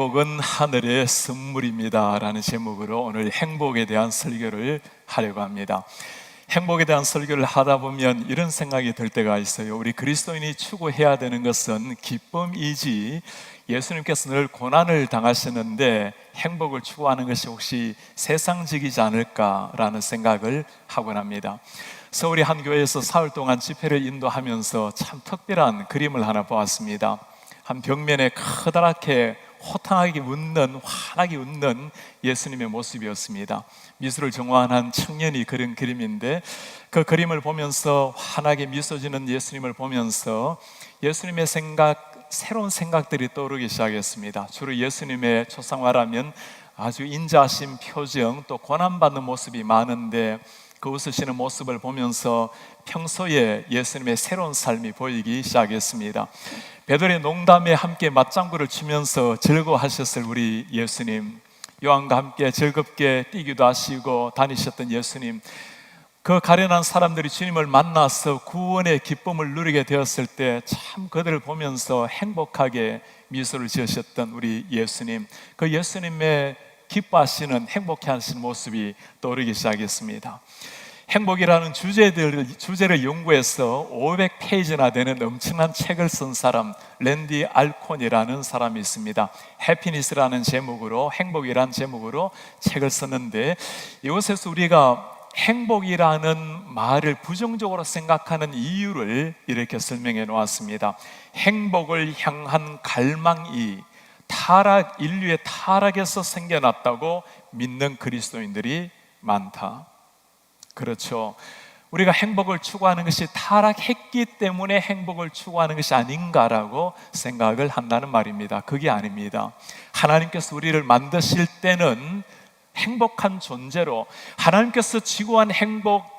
행복은 하늘의 선물입니다 라는 제목으로 오늘 행복에 대한 설교를 하려고 합니다. 행복에 대한 설교를 하다 보면 이런 생각이 들 때가 있어요. 우리 그리스도인이 추구해야 되는 것은 기쁨이지, 예수님께서 늘 고난을 당하시는데 행복을 추구하는 것이 혹시 세상적이지 않을까라는 생각을 하곤 합니다. 서울의 한 교회에서 사흘 동안 집회를 인도하면서 참 특별한 그림을 하나 보았습니다. 한 벽면에 커다랗게 호탕하게 웃는, 환하게 웃는 예수님의 모습이었습니다. 미술을 전공한 청년이 그린 그림인데, 그 그림을 보면서 환하게 미소 지는 예수님을 보면서 예수님의 새로운 생각들이 떠오르기 시작했습니다. 주로 예수님의 초상화라면 아주 인자하신 표정, 또 고난받는 모습이 많은데, 그 웃으시는 모습을 보면서 평소에 예수님의 새로운 삶이 보이기 시작했습니다. 베드로의 농담에 함께 맞장구를 치면서 즐거워하셨을 우리 예수님, 요한과 함께 즐겁게 뛰기도 하시고 다니셨던 예수님, 그 가련한 사람들이 주님을 만나서 구원의 기쁨을 누리게 되었을 때 참 그들을 보면서 행복하게 미소를 지으셨던 우리 예수님, 그 예수님의 기뻐하시는, 행복해하시는 모습이 떠오르기 시작했습니다. 행복이라는 주제를 연구해서 500페이지나 되는 엄청난 책을 쓴 사람, 랜디 알콘이라는 사람이 있습니다. 해피니스라는 제목으로, 행복이라는 제목으로 책을 썼는데, 이곳에서 우리가 행복이라는 말을 부정적으로 생각하는 이유를 이렇게 설명해 놓았습니다. 행복을 향한 갈망이 인류의 타락에서 생겨났다고 믿는 그리스도인들이 많다. 그렇죠. 우리가 행복을 추구하는 것이 타락했기 때문에 행복을 추구하는 것이 아닌가라고 생각을 한다는 말입니다. 그게 아닙니다. 하나님께서 우리를 만드실 때는 행복한 존재로, 하나님께서 지구한 행복,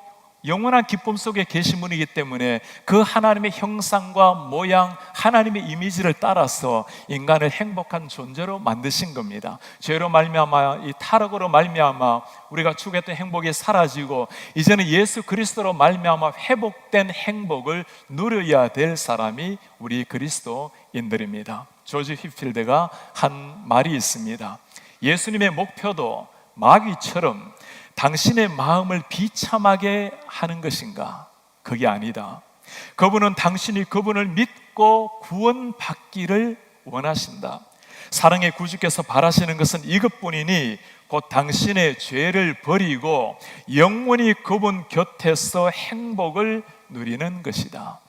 영원한 기쁨 속에 계신 분이기 때문에 그 하나님의 형상과 모양, 하나님의 이미지를 따라서 인간을 행복한 존재로 만드신 겁니다. 죄로 말미암아, 이 타락으로 말미암아 우리가 추구했던 행복이 사라지고 이제는 예수 그리스도로 말미암아 회복된 행복을 누려야 될 사람이 우리 그리스도인들입니다. 조지 휘필드가 한 말이 있습니다. 예수님의 목표도 마귀처럼 당신의 마음을 비참하게 하는 것인가? 그게 아니다. 그분은 당신이 그분을 믿고 구원받기를 원하신다. 사랑의 구주께서 바라시는 것은 이것뿐이니 곧 당신의 죄를 버리고 영원히 그분 곁에서 행복을 누리는 것이다.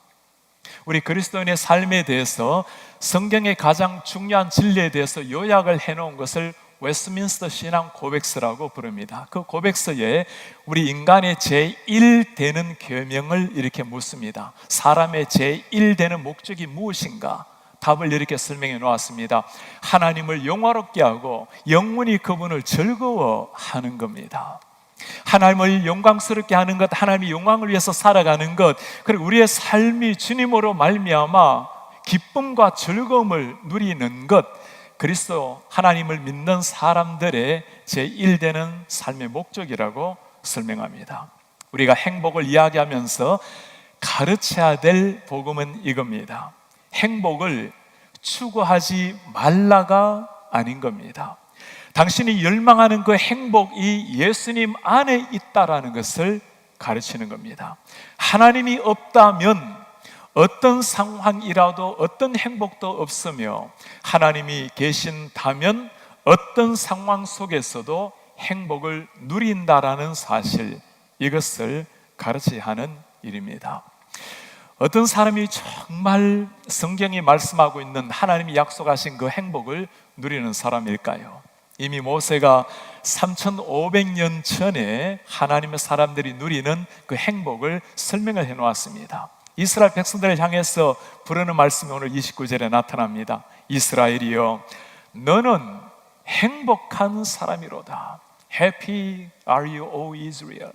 우리 그리스도인의 삶에 대해서 성경의 가장 중요한 진리에 대해서 요약을 해놓은 것을 웨스트민스터 신앙 고백서라고 부릅니다. 그 고백서에 우리 인간의 제1되는 계명을 이렇게 묻습니다. 사람의 제1되는 목적이 무엇인가? 답을 이렇게 설명해 놓았습니다. 하나님을 영화롭게 하고 영원히 그분을 즐거워하는 겁니다. 하나님을 영광스럽게 하는 것, 하나님의 영광을 위해서 살아가는 것, 그리고 우리의 삶이 주님으로 말미암아 기쁨과 즐거움을 누리는 것, 그리스도 하나님을 믿는 사람들의 제1되는 삶의 목적이라고 설명합니다. 우리가 행복을 이야기하면서 가르쳐야 될 복음은 이겁니다. 행복을 추구하지 말라가 아닌 겁니다. 당신이 열망하는 그 행복이 예수님 안에 있다라는 것을 가르치는 겁니다. 하나님이 없다면 어떤 상황이라도 어떤 행복도 없으며, 하나님이 계신다면 어떤 상황 속에서도 행복을 누린다라는 사실, 이것을 가르쳐야 하는 일입니다. 어떤 사람이 정말 성경이 말씀하고 있는 하나님이 약속하신 그 행복을 누리는 사람일까요? 이미 모세가 3500년 전에 하나님의 사람들이 누리는 그 행복을 설명을 해놓았습니다. 이스라엘 백성들을 향해서 부르는 말씀이 오늘 29절에 나타납니다. 이스라엘이여, 너는 행복한 사람이로다. Happy are you, O Israel.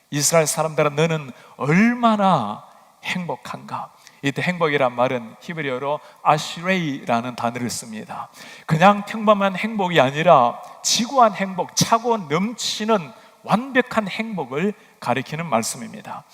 이스라엘 사람들아, 너는 얼마나 행복한가. 이때 행복이란 말은 히브리어로 아시레이라는 단어를 씁니다. 그냥 평범한 행복이 아니라 지구한 행복, 차고 넘치는 완벽한 행복을 가리키는 말씀입니다.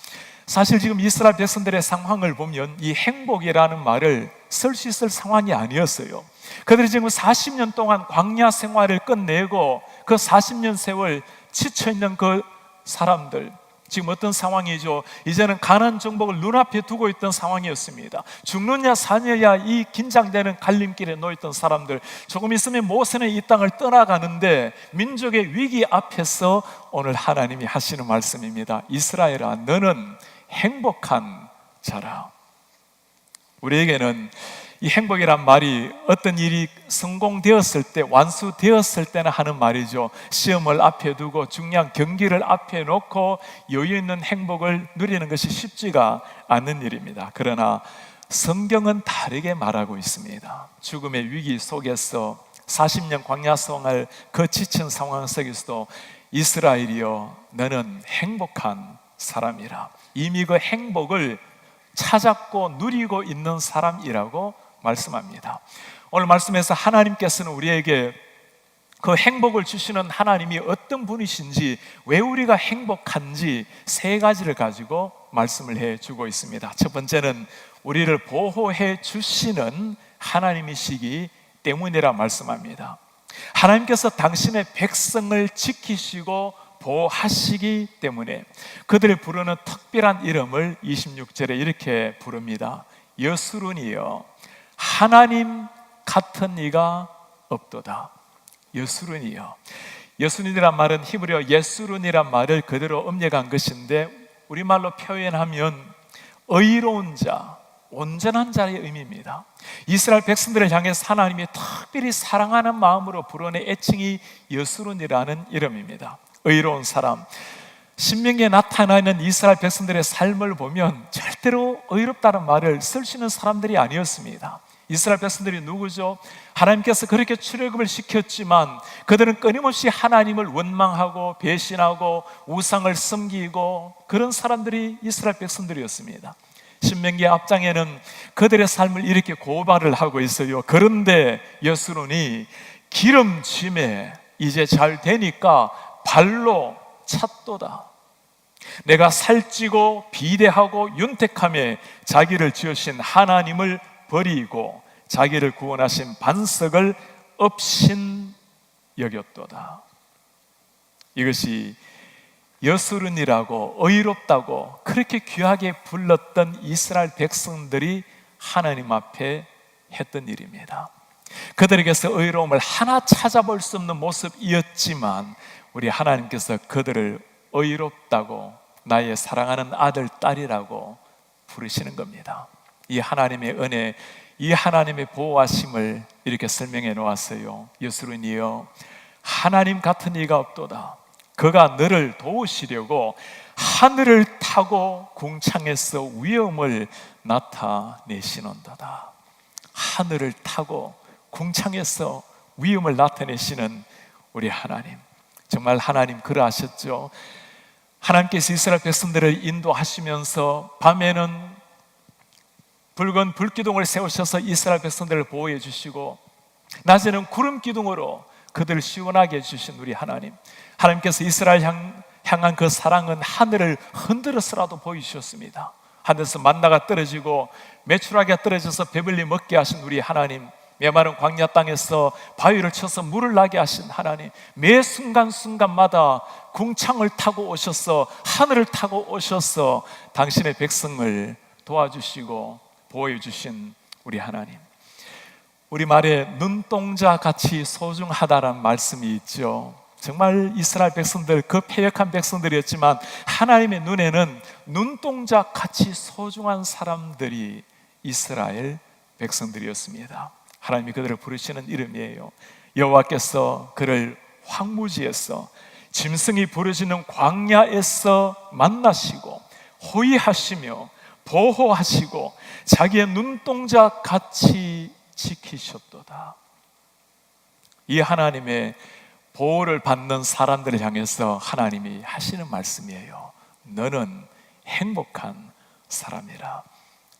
사실 지금 이스라엘 백성들의 상황을 보면 이 행복이라는 말을 쓸 수 있을 상황이 아니었어요. 그들이 지금 40년 동안 광야 생활을 끝내고 그 40년 세월 지쳐있는 그 사람들, 지금 어떤 상황이죠? 이제는 가나안 정복을 눈앞에 두고 있던 상황이었습니다. 죽느냐 사느냐 이 긴장되는 갈림길에 놓였던 사람들, 조금 있으면 모세는 이 땅을 떠나가는데 민족의 위기 앞에서 오늘 하나님이 하시는 말씀입니다. 이스라엘아, 너는 행복한 자라. 우리에게는 이 행복이란 말이 어떤 일이 성공되었을 때, 완수되었을 때는 하는 말이죠. 시험을 앞에 두고 중요한 경기를 앞에 놓고 여유 있는 행복을 누리는 것이 쉽지가 않는 일입니다. 그러나 성경은 다르게 말하고 있습니다. 죽음의 위기 속에서 40년 광야 생활 그 지친 상황 속에서도 이스라엘이여, 너는 행복한 사람이라. 이미 그 행복을 찾았고 누리고 있는 사람이라고 말씀합니다. 오늘 말씀에서 하나님께서는 우리에게 그 행복을 주시는 하나님이 어떤 분이신지, 왜 우리가 행복한지 세 가지를 가지고 말씀을 해주고 있습니다. 첫 번째는 우리를 보호해 주시는 하나님이시기 때문이라 말씀합니다. 하나님께서 당신의 백성을 지키시고 보호하시기 때문에 그들을 부르는 특별한 이름을 26절에 이렇게 부릅니다. 여수룬이여, 하나님 같은 이가 없도다. 여수룬이여. 여수룬이란 말은 히브리어 예수룬이란 말을 그대로 음력한 것인데 우리말로 표현하면 의로운 자, 온전한 자의 의미입니다. 이스라엘 백성들을 향해서 하나님이 특별히 사랑하는 마음으로 부르는 애칭이 여수룬이라는 이름입니다. 의로운 사람. 신명기에 나타나 있는 이스라엘 백성들의 삶을 보면 절대로 의롭다는 말을 쓸 수 있는 사람들이 아니었습니다. 이스라엘 백성들이 누구죠? 하나님께서 그렇게 출애굽을 시켰지만 그들은 끊임없이 하나님을 원망하고 배신하고 우상을 섬기고 그런 사람들이 이스라엘 백성들이었습니다. 신명기 앞장에는 그들의 삶을 이렇게 고발을 하고 있어요. 그런데 여수론이 기름짐에 이제 잘 되니까 발로 찼도다. 내가 살찌고 비대하고 윤택함에 자기를 지으신 하나님을 버리고 자기를 구원하신 반석을 업신 여겼도다. 이것이 여수른이라고 의롭다고 그렇게 귀하게 불렀던 이스라엘 백성들이 하나님 앞에 했던 일입니다. 그들에게서 의로움을 하나 찾아볼 수 없는 모습이었지만 우리 하나님께서 그들을 의롭다고, 나의 사랑하는 아들, 딸이라고 부르시는 겁니다. 이 하나님의 은혜, 이 하나님의 보호하심을 이렇게 설명해 놓았어요. 여수른이여, 하나님 같은 이가 없도다. 그가 너를 도우시려고 하늘을 타고 궁창에서 위엄을 나타내시는도다. 하늘을 타고 궁창에서 위엄을 나타내시는 우리 하나님, 정말 하나님 그러하셨죠. 하나님께서 이스라엘 백성들을 인도하시면서 밤에는 붉은 불기둥을 세우셔서 이스라엘 백성들을 보호해 주시고 낮에는 구름 기둥으로 그들을 시원하게 해주신 우리 하나님, 하나님께서 이스라엘 향한 그 사랑은 하늘을 흔들어서라도 보이셨습니다. 하늘에서 만나가 떨어지고 메추라기가 떨어져서 배불리 먹게 하신 우리 하나님, 메마른 광야 땅에서 바위를 쳐서 물을 나게 하신 하나님, 매 순간순간마다 궁창을 타고 오셔서 하늘을 타고 오셔서 당신의 백성을 도와주시고 보호해 주신 우리 하나님, 우리 말에 눈동자 같이 소중하다라는 말씀이 있죠. 정말 이스라엘 백성들, 그 패역한 백성들이었지만 하나님의 눈에는 눈동자 같이 소중한 사람들이 이스라엘 백성들이었습니다. 하나님이 그들을 부르시는 이름이에요. 여호와께서 그를 황무지에서 짐승이 부르짖는 광야에서 만나시고 호위하시며 보호하시고 자기의 눈동자 같이 지키셨도다. 이 하나님의 보호를 받는 사람들을 향해서 하나님이 하시는 말씀이에요. 너는 행복한 사람이라.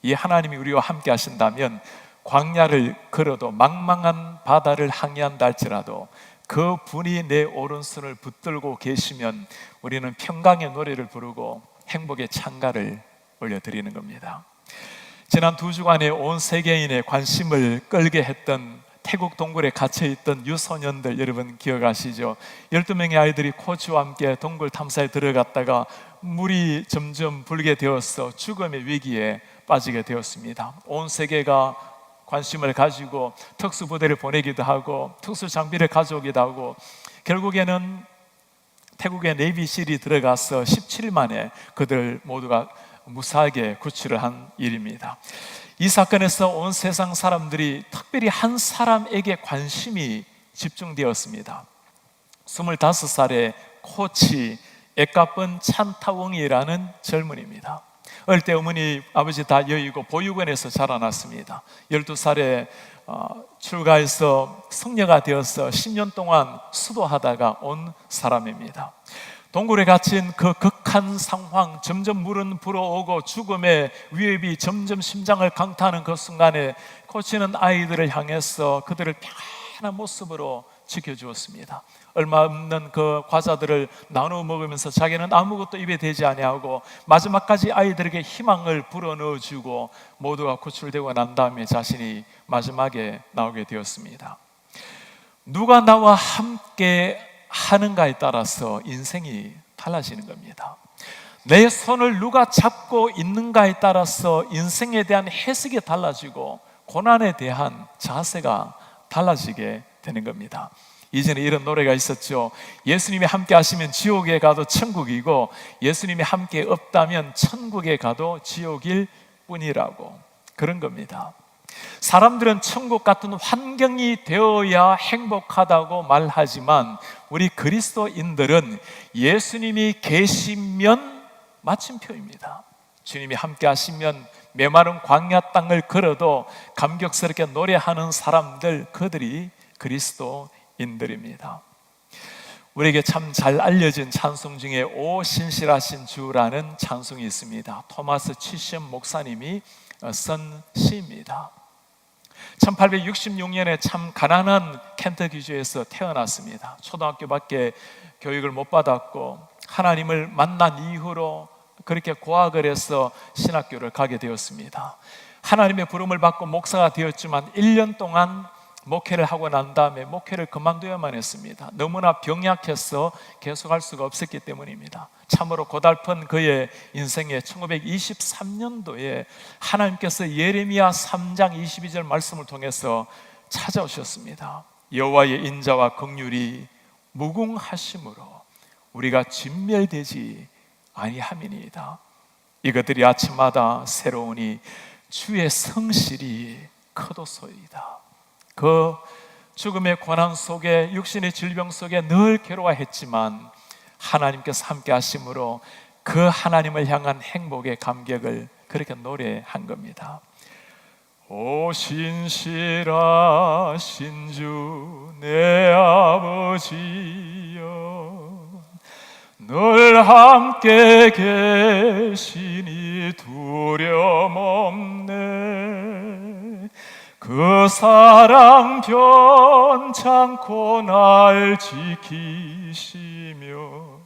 이 하나님이 우리와 함께 하신다면 광야를 걸어도 망망한 바다를 항해한다 할지라도 그 분이 내 오른손을 붙들고 계시면 우리는 평강의 노래를 부르고 행복의 찬가를 올려드리는 겁니다. 지난 2주간에 온 세계인의 관심을 끌게 했던 태국 동굴에 갇혀있던 유소년들 여러분 기억하시죠? 12명의 아이들이 코치와 함께 동굴 탐사에 들어갔다가 물이 점점 불게 되어서 죽음의 위기에 빠지게 되었습니다. 온 세계가 관심을 가지고 특수부대를 보내기도 하고 특수장비를 가져오기도 하고 결국에는 태국의 네이비실이 들어가서 17일 만에 그들 모두가 무사하게 구출을 한 일입니다. 이 사건에서 온 세상 사람들이 특별히 한 사람에게 관심이 집중되었습니다. 25살의 코치 에카쁜 찬타웡이라는 젊은입니다. 어릴 때 어머니 아버지 다 여의고 보육원에서 자라났습니다. 12살에 출가해서 성녀가 되어서 10년 동안 수도하다가 온 사람입니다. 동굴에 갇힌 그 극한 상황, 점점 물은 불어오고 죽음의 위협이 점점 심장을 강타하는 그 순간에 코치는 아이들을 향해서 그들을 편안한 모습으로 지켜주었습니다. 얼마 없는 그 과자들을 나누어 먹으면서 자기는 아무것도 입에 대지 아니하고 마지막까지 아이들에게 희망을 불어넣어주고 모두가 구출되고 난 다음에 자신이 마지막에 나오게 되었습니다. 누가 나와 함께 하는가에 따라서 인생이 달라지는 겁니다. 내 손을 누가 잡고 있는가에 따라서 인생에 대한 해석이 달라지고 고난에 대한 자세가 달라지게 되는 겁니다. 이전에 이런 노래가 있었죠. 예수님이 함께 하시면 지옥에 가도 천국이고 예수님이 함께 없다면 천국에 가도 지옥일 뿐이라고. 그런 겁니다. 사람들은 천국 같은 환경이 되어야 행복하다고 말하지만 우리 그리스도인들은 예수님이 계시면 마침표입니다. 주님이 함께 하시면 메마른 광야 땅을 걸어도 감격스럽게 노래하는 사람들, 그들이 그리스도인들입니다. 우리에게 참 잘 알려진 찬송 중에 오 신실하신 주라는 찬송이 있습니다. 토마스 치시엄 목사님이 쓴 시입니다. 1866년에 참 가난한 켄터키주에서 태어났습니다. 초등학교밖에 교육을 못 받았고 하나님을 만난 이후로 그렇게 고학을 해서 신학교를 가게 되었습니다. 하나님의 부름을 받고 목사가 되었지만 1년 동안 목회를 하고 난 다음에 목회를 그만둬야만 했습니다. 너무나 병약해서 계속할 수가 없었기 때문입니다. 참으로 고달픈 그의 인생에 1923년도에 하나님께서 예레미야 3장 22절 말씀을 통해서 찾아오셨습니다. 여호와의 인자와 긍휼이 무궁하심으로 우리가 진멸되지 아니함이니이다. 이것들이 아침마다 새로우니 주의 성실이 크도소이다. 그 죽음의 고난 속에 육신의 질병 속에 늘 괴로워했지만 하나님께서 함께 하심으로 그 하나님을 향한 행복의 감격을 그렇게 노래한 겁니다. 오 신실하신 주 내 아버지여 늘 함께 계시니 두려움 없네. 그 사랑 변찮고 날 지키시며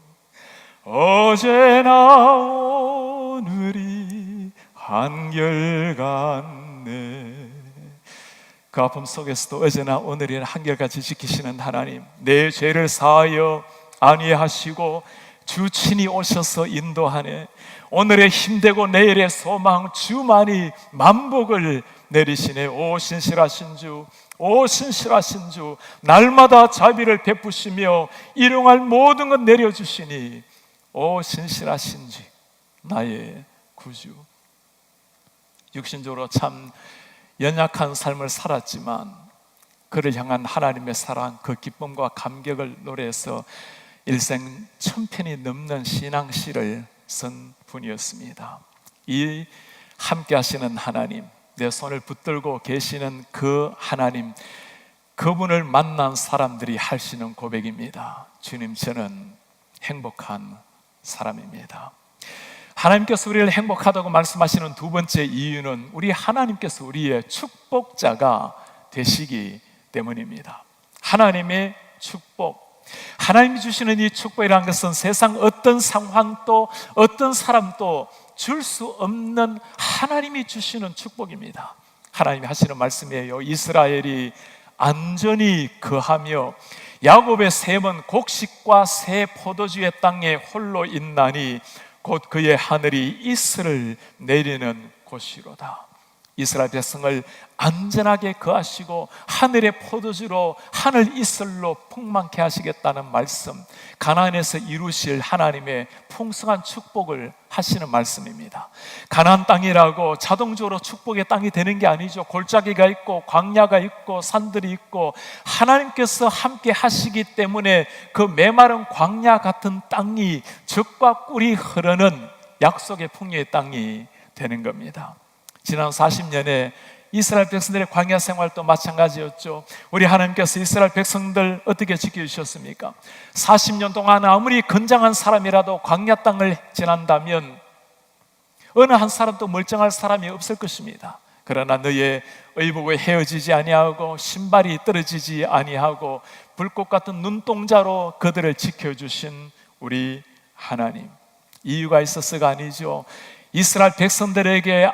어제나 오늘이 한결같네. 그 아픔 속에서도 어제나 오늘이 한결같이 지키시는 하나님, 내 죄를 사하여 안위하시고 주 친히 오셔서 인도하네. 오늘의 힘되고 내일의 소망, 주만이 만복을 내리시네. 오 신실하신 주, 오 신실하신 주, 날마다 자비를 베푸시며 일용할 모든 것 내려주시니 오 신실하신 주, 나의 구주. 육신적으로 참 연약한 삶을 살았지만 그를 향한 하나님의 사랑, 그 기쁨과 감격을 노래해서 일생 1000편이 넘는 신앙시를 쓴 분이었습니다. 이 함께 하시는 하나님, 내 손을 붙들고 계시는 그 하나님, 그분을 만난 사람들이 할 수 있는 고백입니다. 주님, 저는 행복한 사람입니다. 하나님께서 우리를 행복하다고 말씀하시는 두 번째 이유는 우리 하나님께서 우리의 축복자가 되시기 때문입니다. 하나님의 축복, 하나님이 주시는 이 축복이라는 것은 세상 어떤 상황도 어떤 사람도 줄 수 없는 하나님이 주시는 축복입니다. 하나님이 하시는 말씀이에요. 이스라엘이 안전히 거하며 야곱의 셈은 곡식과 새 포도주의 땅에 홀로 있나니 곧 그의 하늘이 이슬을 내리는 곳이로다. 이스라엘 백성을 안전하게 거하시고 하늘의 포도주로 하늘 이슬로 풍만케 하시겠다는 말씀, 가나안에서 이루실 하나님의 풍성한 축복을 하시는 말씀입니다. 가나안 땅이라고 자동적으로 축복의 땅이 되는 게 아니죠. 골짜기가 있고 광야가 있고 산들이 있고 하나님께서 함께 하시기 때문에 그 메마른 광야 같은 땅이 젖과 꿀이 흐르는 약속의 풍요의 땅이 되는 겁니다. 지난 40년에 이스라엘 백성들의 광야 생활도 마찬가지였죠. 우리 하나님께서 이스라엘 백성들 어떻게 지켜주셨습니까? 40년 동안 아무리 건장한 사람이라도 광야 땅을 지난다면 어느 한 사람도 멀쩡할 사람이 없을 것입니다. 그러나 너의 의복에 헤어지지 아니하고 신발이 떨어지지 아니하고 불꽃 같은 눈동자로 그들을 지켜주신 우리 하나님, 이유가 있어서가 아니죠. 이스라엘 백성들에게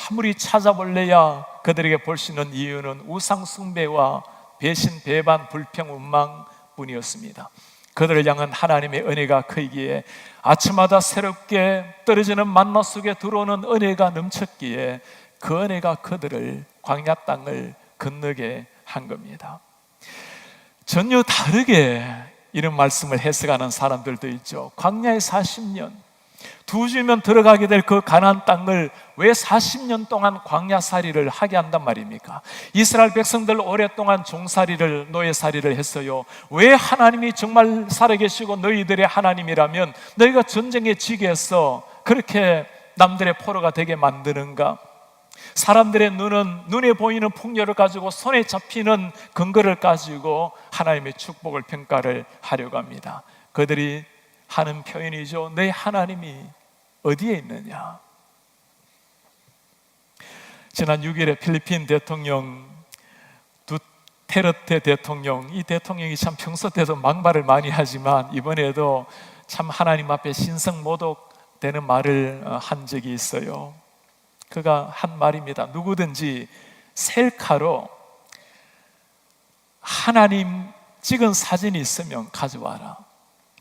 아무리 찾아볼래야 그들에게 볼 수 있는 이유는 우상 숭배와 배신, 배반, 불평, 원망 뿐이었습니다. 그들을 향한 하나님의 은혜가 크기에 아침마다 새롭게 떨어지는 만나 속에 들어오는 은혜가 넘쳤기에 그 은혜가 그들을 광야 땅을 건너게 한 겁니다. 전혀 다르게 이런 말씀을 해석하는 사람들도 있죠. 광야의 40년, 두 주면 들어가게 될 그 가나안 땅을 왜 40년 동안 광야살이를 하게 한단 말입니까? 이스라엘 백성들 오랫동안 종살이를, 노예살이를 했어요. 왜 하나님이 정말 살아계시고 너희들의 하나님이라면 너희가 전쟁에 지게 해서 그렇게 남들의 포로가 되게 만드는가? 사람들의 눈에 보이는 풍요를 가지고 손에 잡히는 근거를 가지고 하나님의 축복을 평가를 하려고 합니다. 그들이 하는 표현이죠. 내 하나님이 어디에 있느냐? 지난 6일에 필리핀 대통령 두테르테 대통령, 이 대통령이 참 평소 때도 막말을 많이 하지만 이번에도 참 하나님 앞에 신성모독되는 말을 한 적이 있어요. 그가 한 말입니다. 누구든지 셀카로 하나님 찍은 사진이 있으면 가져와라.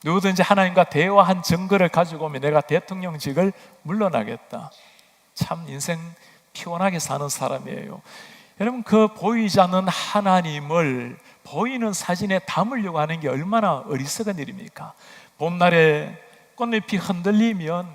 누구든지 하나님과 대화한 증거를 가지고 오면 내가 대통령직을 물러나겠다. 참 인생 피곤하게 사는 사람이에요. 여러분, 그 보이지 않는 하나님을 보이는 사진에 담으려고 하는 게 얼마나 어리석은 일입니까? 봄날에 꽃잎이 흔들리면,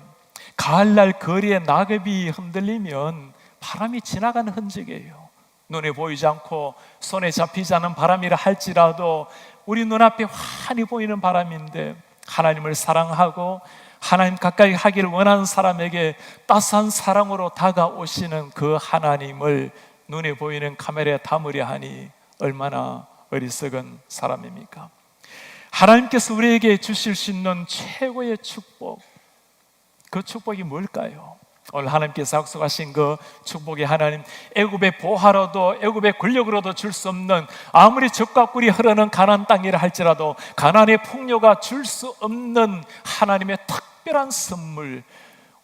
가을날 거리에 낙엽이 흔들리면 바람이 지나가는 흔적이에요. 눈에 보이지 않고 손에 잡히지 않은 바람이라 할지라도 우리 눈앞에 환히 보이는 바람인데, 하나님을 사랑하고 하나님 가까이 하기를 원하는 사람에게 따스한 사랑으로 다가오시는 그 하나님을 눈에 보이는 카메라에 담으려 하니 얼마나 어리석은 사람입니까? 하나님께서 우리에게 주실 수 있는 최고의 축복, 그 축복이 뭘까요? 오늘 하나님께서 약속하신 그 축복의 하나님, 애굽의 보화로도 애굽의 권력으로도 줄 수 없는, 아무리 젖과 꿀이 흐르는 가나안 땅이라 할지라도 가나안의 풍요가 줄 수 없는 하나님의 특별한 선물,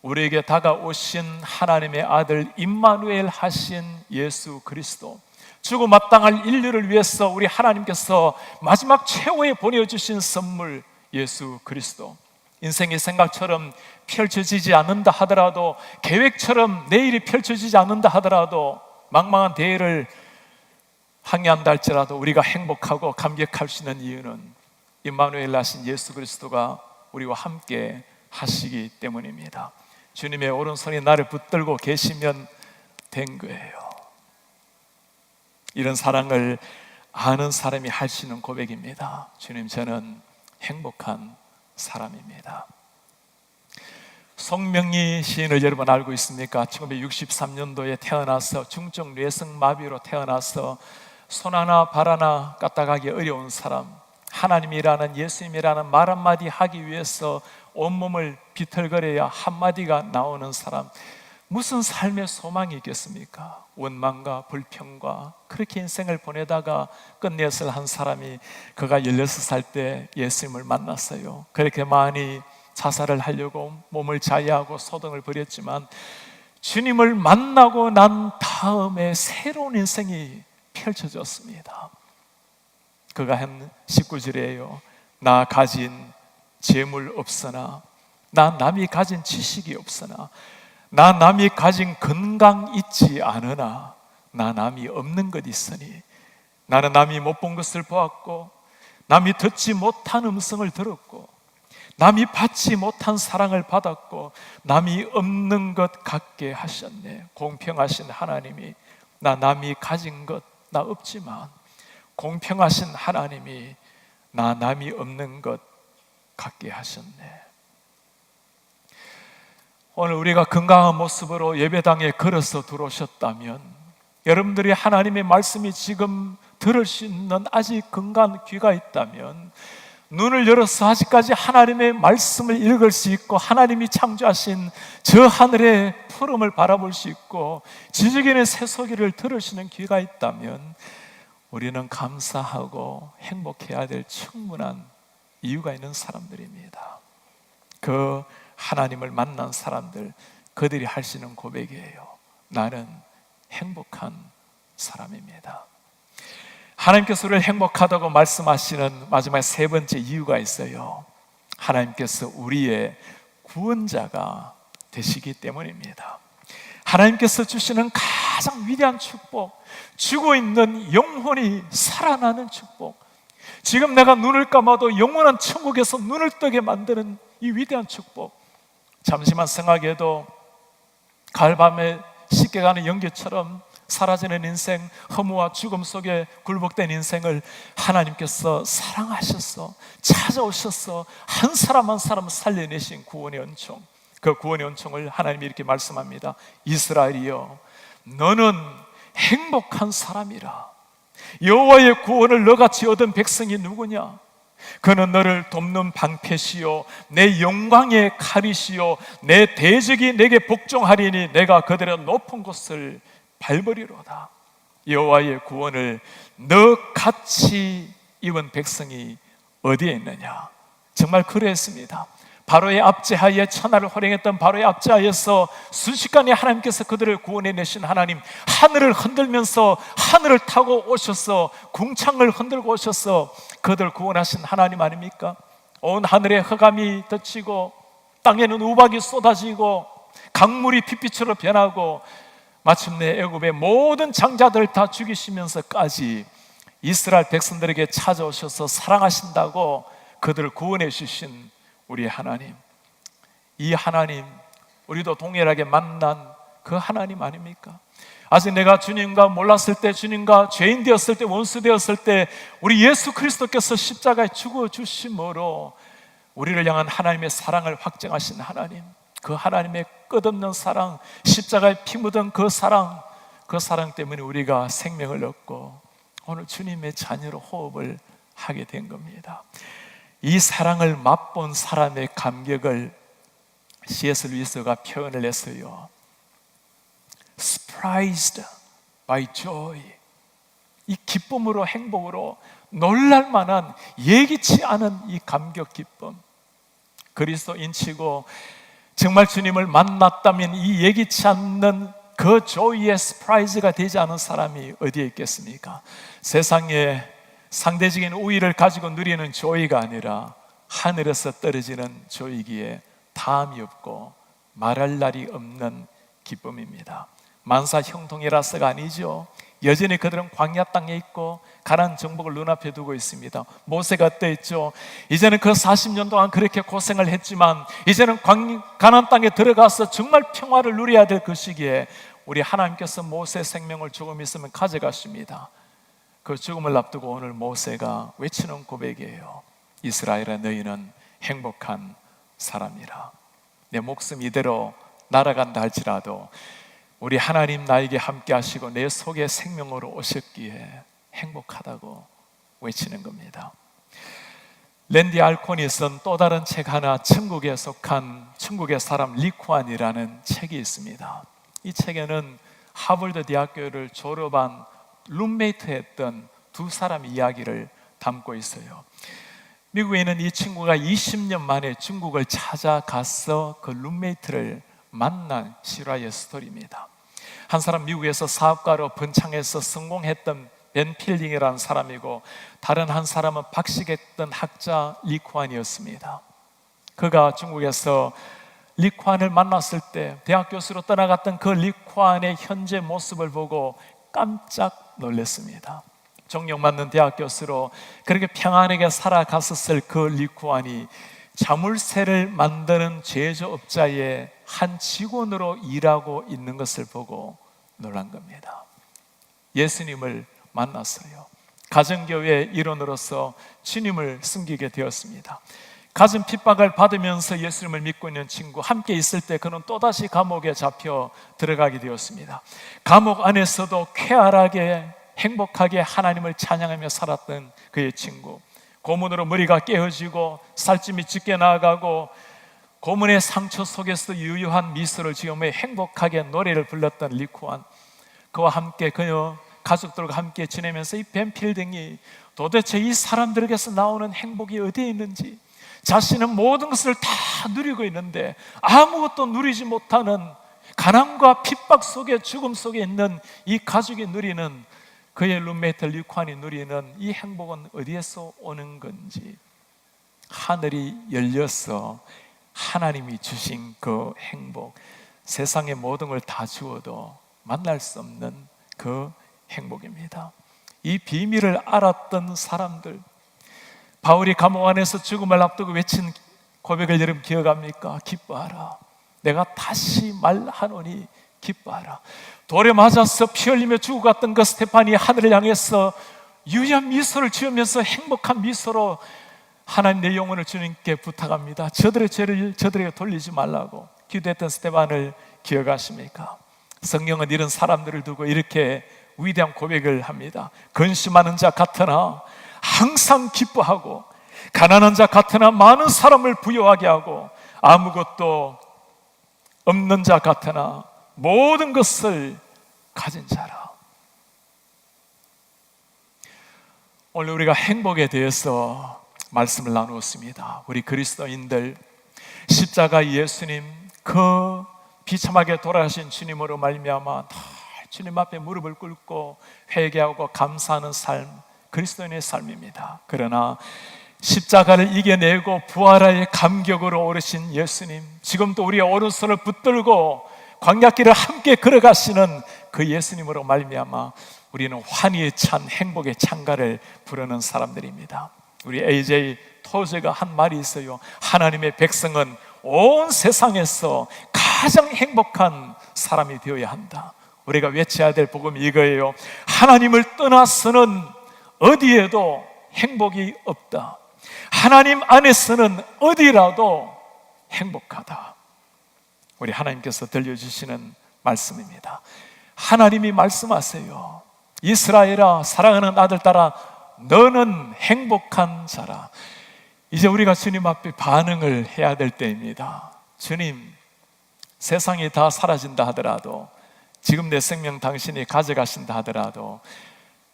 우리에게 다가오신 하나님의 아들 임마누엘 하신 예수 그리스도, 주고 마땅할 인류를 위해서 우리 하나님께서 마지막 최후에 보내주신 선물 예수 그리스도. 인생의 생각처럼 펼쳐지지 않는다 하더라도, 계획처럼 내일이 펼쳐지지 않는다 하더라도, 망망한 대회를 항해한다 할지라도 우리가 행복하고 감격할 수 있는 이유는 임마누엘 하신 예수 그리스도가 우리와 함께 하시기 때문입니다. 주님의 오른손이 나를 붙들고 계시면 된 거예요. 이런 사랑을 아는 사람이 할 수 있는 고백입니다. 주님, 저는 행복한 사람입니다. 송명희 시인을 여러분 알고 있습니까? 1963년도에 태어나서 중증 뇌성 마비로 태어나서 손 하나 발 하나 까딱하기 어려운 사람, 하나님이라는, 예수님이라는 말 한마디 하기 위해서 온몸을 비틀거려야 한마디가 나오는 사람, 무슨 삶의 소망이 있겠습니까? 원망과 불평과 그렇게 인생을 보내다가 끝내을 한 사람이, 그가 16살 때 예수님을 만났어요. 그렇게 많이 자살을 하려고 몸을 자해하고 소동을 벌였지만 주님을 만나고 난 다음에 새로운 인생이 펼쳐졌습니다. 그가 한 19절이에요. 나 가진 재물 없으나, 나 남이 가진 지식이 없으나, 나 남이 가진 건강 있지 않으나, 나 남이 없는 것 있으니, 나는 남이 못 본 것을 보았고, 남이 듣지 못한 음성을 들었고, 남이 받지 못한 사랑을 받았고, 남이 없는 것 같게 하셨네. 공평하신 하나님이, 나 남이 가진 것 나 없지만 공평하신 하나님이 나 남이 없는 것 같게 하셨네. 오늘 우리가 건강한 모습으로 예배당에 걸어서 들어오셨다면, 여러분들이 하나님의 말씀이 지금 들을 수 있는 아직 건강한 귀가 있다면, 눈을 열어서 아직까지 하나님의 말씀을 읽을 수 있고, 하나님이 창조하신 저 하늘의 푸름을 바라볼 수 있고, 지저귀는 새소리를 들으시는 귀가 있다면, 우리는 감사하고 행복해야 될 충분한 이유가 있는 사람들입니다. 그 하나님을 만난 사람들, 그들이 할 수 있는 고백이에요. 나는 행복한 사람입니다. 하나님께서 우리를 행복하다고 말씀하시는 마지막 세 번째 이유가 있어요. 하나님께서 우리의 구원자가 되시기 때문입니다. 하나님께서 주시는 가장 위대한 축복, 죽어 있는 영혼이 살아나는 축복, 지금 내가 눈을 감아도 영원한 천국에서 눈을 뜨게 만드는 이 위대한 축복, 잠시만 생각해도 가을밤에 쉽게 가는 연기처럼 사라지는 인생, 허무와 죽음 속에 굴복된 인생을 하나님께서 사랑하셔서 찾아오셔서 한 사람 한 사람 살려내신 구원의恩宠, 그 구원의恩寵을 하나님이 이렇게 말씀합니다. 이스라엘이여, 너는 행복한 사람이라. 여호와의 구원을 너같이 얻은 백성이 누구냐? 그는 너를 돕는 방패시요 내 영광의 칼이시요 내 대적이 내게 복종하리니 내가 그들의 높은 곳을 밟으리로다. 여호와의 구원을 너같이 입은 백성이 어디에 있느냐? 정말 그랬습니다. 바로의 압제하에, 천하를 호령했던 바로의 압제하에서 순식간에 하나님께서 그들을 구원해내신 하나님, 하늘을 흔들면서 하늘을 타고 오셔서 궁창을 흔들고 오셔서 그들을 구원하신 하나님 아닙니까? 온 하늘에 흑암이 덮치고 땅에는 우박이 쏟아지고 강물이 핏빛으로 변하고 마침내 애굽의 모든 장자들을 다 죽이시면서까지 이스라엘 백성들에게 찾아오셔서 사랑하신다고 그들을 구원해 주신 우리 하나님, 이 하나님, 우리도 동일하게 만난 그 하나님 아닙니까? 아직 내가 주님과 몰랐을 때, 주님과 죄인 되었을 때, 원수 되었을 때 우리 예수 그리스도께서 십자가에 죽어 주심으로 우리를 향한 하나님의 사랑을 확증하신 하나님, 그 하나님의 끝없는 사랑, 십자가에 피 묻은 그 사랑, 그 사랑 때문에 우리가 생명을 얻고 오늘 주님의 자녀로 호흡을 하게 된 겁니다. 이 사랑을 맛본 사람의 감격을 C.S. 루이스가 표현을 했어요. Surprised by joy. 이 기쁨으로, 행복으로 놀랄만한 예기치 않은 이 감격, 기쁨. 그리스도인치고 정말 주님을 만났다면 이 예기치 않는 그 조이의 스프라이즈가 되지 않은 사람이 어디에 있겠습니까? 세상에 상대적인 우위를 가지고 누리는 조이가 아니라 하늘에서 떨어지는 조이기에 다함이 없고 말할 날이 없는 기쁨입니다. 만사 형통이라서가 아니죠. 여전히 그들은 광야 땅에 있고 가나안 정복을 눈앞에 두고 있습니다. 모세가 어땠죠? 이제는 그 40년 동안 그렇게 고생을 했지만 이제는 가나안 땅에 들어가서 정말 평화를 누려야 될 그 시기에 우리 하나님께서 모세 생명을 조금 있으면 가져가십니다. 그 죽음을 앞두고 오늘 모세가 외치는 고백이에요. 이스라엘아, 너희는 행복한 사람이라. 내 목숨 이대로 날아간다 할지라도 우리 하나님 나에게 함께 하시고 내 속에 생명으로 오셨기에 행복하다고 외치는 겁니다. 랜디 알콘이 쓴 또 다른 책 하나, 천국에 속한 천국의 사람 리쿠안이라는 책이 있습니다. 이 책에는 하버드 대학교를 졸업한 룸메이트 했던 두 사람 이야기를 담고 있어요. 미국에 있는 이 친구가 20년 만에 중국을 찾아가서 그 룸메이트를 만난 실화의 스토리입니다. 한 사람 미국에서 사업가로 번창해서 성공했던 벤 필딩이라는 사람이고, 다른 한 사람은 박식했던 학자 리쿠안이었습니다. 그가 중국에서 리쿠안을 만났을 때, 대학 교수로 떠나갔던 그 리쿠안의 현재 모습을 보고 깜짝 놀랐습니다. 존경받는 대학 교수로 그렇게 평안하게 살아갔었을 그 리쿠안이 자물쇠를 만드는 제조업자의 한 직원으로 일하고 있는 것을 보고 놀란 겁니다. 예수님을 만났어요. 가정교회 일원으로서 주님을 섬기게 되었습니다. 가진 핍박을 받으면서 예수님을 믿고 있는 친구, 함께 있을 때 그는 또다시 감옥에 잡혀 들어가게 되었습니다. 감옥 안에서도 쾌활하게 행복하게 하나님을 찬양하며 살았던 그의 친구, 고문으로 머리가 깨어지고 살찜이 짙게 나아가고 고문의 상처 속에서 유유한 미소를 지으며 행복하게 노래를 불렀던 리쿠안, 그와 함께 그녀 가족들과 함께 지내면서 이 벤 필딩이 도대체 이 사람들에게서 나오는 행복이 어디에 있는지, 자신은 모든 것을 다 누리고 있는데 아무것도 누리지 못하는 가난과 핍박 속에, 죽음 속에 있는 이 가족이 누리는, 그의 룸메이트 리쿠안이 누리는 이 행복은 어디에서 오는 건지, 하늘이 열려서 하나님이 주신 그 행복, 세상의 모든 걸 다 주어도 만날 수 없는 그 행복입니다. 이 비밀을 알았던 사람들, 바울이 감옥 안에서 죽음을 앞두고 외친 고백을 여러분 기억합니까? 기뻐하라, 내가 다시 말하노니 기뻐하라. 돌에 맞아서 피 흘리며 죽어갔던 그 스테판이 하늘을 향해서 유연 미소를 지으면서 행복한 미소로 하나님, 내 영혼을 주님께 부탁합니다, 저들의 죄를 저들에게 돌리지 말라고 기도했던 스테판을 기억하십니까? 성경은 이런 사람들을 두고 이렇게 위대한 고백을 합니다. 근심하는 자 같으나 항상 기뻐하고, 가난한 자 같으나 많은 사람을 부유하게 하고, 아무것도 없는 자 같으나 모든 것을 가진 자라. 오늘 우리가 행복에 대해서 말씀을 나누었습니다. 우리 그리스도인들, 십자가 예수님, 그 비참하게 돌아가신 주님으로 말미암아 주님 앞에 무릎을 꿇고 회개하고 감사하는 삶, 그리스도인의 삶입니다. 그러나 십자가를 이겨내고 부활의 감격으로 오르신 예수님, 지금도 우리의 오른손을 붙들고 광야길을 함께 걸어가시는 그 예수님으로 말미암아 우리는 환희에 찬 행복의 찬가를 부르는 사람들입니다. 우리 AJ 토저가 한 말이 있어요. 하나님의 백성은 온 세상에서 가장 행복한 사람이 되어야 한다. 우리가 외쳐야 될 복음이 이거예요. 하나님을 떠나서는 어디에도 행복이 없다. 하나님 안에서는 어디라도 행복하다. 우리 하나님께서 들려주시는 말씀입니다. 하나님이 말씀하세요. 이스라엘아, 사랑하는 아들 딸아, 너는 행복한 자라. 이제 우리가 주님 앞에 반응을 해야 될 때입니다. 주님, 세상이 다 사라진다 하더라도, 지금 내 생명 당신이 가져가신다 하더라도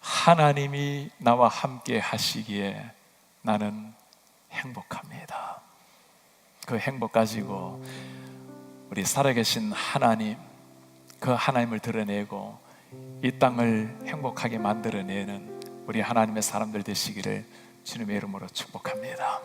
하나님이 나와 함께 하시기에 나는 행복합니다. 그 행복 가지고 우리 살아계신 하나님, 그 하나님을 드러내고 이 땅을 행복하게 만들어내는 우리 하나님의 사람들 되시기를 주님의 이름으로 축복합니다.